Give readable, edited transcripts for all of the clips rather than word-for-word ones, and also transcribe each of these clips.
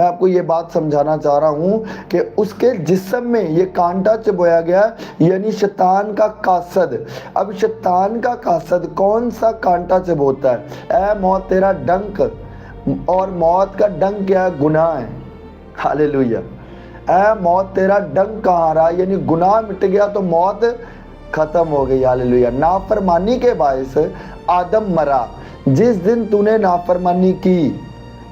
میں آپ کو یہ بات سمجھانا چاہ رہا ہوں کہ اس کے جسم میں یہ کانٹا چبویا گیا، یعنی شیطان کا قاصد۔ اب شیطان کا قاصد کون سا کانٹا چبوتا ہے؟ اے موت تیرا ڈنک، اور موت کا ڈنک کیا ہے؟ گناہ ہے۔ ہاللیلویہ۔ اے موت تیرا ڈنک کہاں رہا؟ یعنی گناہ مٹ گیا تو موت ختم ہو گئی۔ ہاللیلویہ۔ نافرمانی کے باعث آدم مرا۔ جس دن تو نے نافرمانی کی،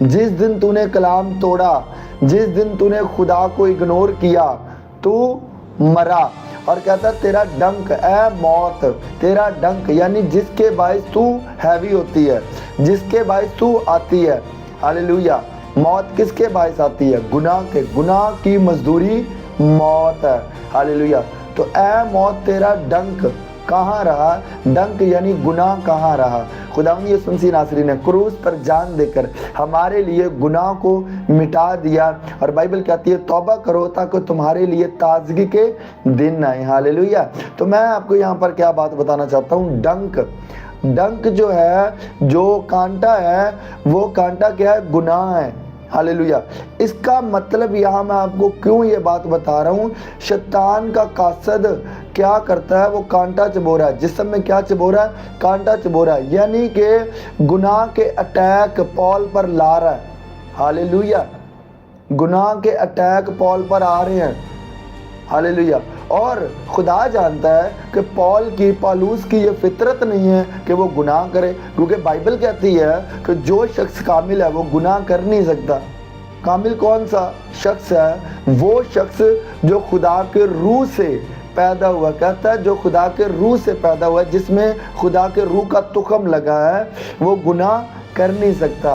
جس دن تو نے کلام توڑا، جس دن تو نے خدا کو اگنور کیا، تو مرا۔ اور کہتا ہے تیرا ڈنک، اے موت تیرا ڈنک، یعنی جس کے باعث تو ہیوی ہوتی ہے، جس کے باعث تو آتی ہے۔ ہاللیلویہ۔ موت کس کے باعث آتی ہے؟ گناہ کے۔ گناہ کی مزدوری موت ہے۔ ہاللیلویہ۔ تو اے موت تیرا ڈنک کہاں رہا؟ ڈنک یعنی گناہ کہاں رہا؟ خداوند یسوع مسیح ناصری نے کروس پر جان دے کر ہمارے لیے گناہ کو مٹا دیا، اور بائبل کہتی ہے توبہ کرو تاکہ تمہارے لیے تازگی کے دن آئے۔ ہاللیلویہ۔ تو میں آپ کو یہاں پر کیا بات بتانا چاہتا ہوں، ڈنک، ڈنک جو ہے، جو کانٹا ہے، وہ کانٹا کیا ہے؟ گناہ ہے۔ ہاللیلویہ۔ اس کا مطلب یہاں میں آپ کو کیوں یہ بات بتا رہا ہوں، شیطان کا قاصد کیا کرتا ہے؟ وہ کانٹا چبو رہا ہے، جسم میں کیا چبو رہا ہے؟ کانٹا چبو رہا ہے، یعنی کہ گناہ کے اٹیک پال پر لا رہا ہے۔ ہاللیلویہ۔ گناہ کے اٹیک پال پر آ رہے ہیں۔ ہاللیلویہ۔ اور خدا جانتا ہے کہ پالوس کی یہ فطرت نہیں ہے کہ وہ گناہ کرے، کیونکہ بائبل کہتی ہے کہ جو شخص کامل ہے وہ گناہ کر نہیں سکتا۔ کامل کون سا شخص ہے؟ وہ شخص جو خدا کے روح سے پیدا ہوا، کہتا ہے جو خدا کے روح سے پیدا ہوا ہے، جس میں خدا کے روح کا تخم لگا ہے، وہ گناہ کر نہیں سکتا۔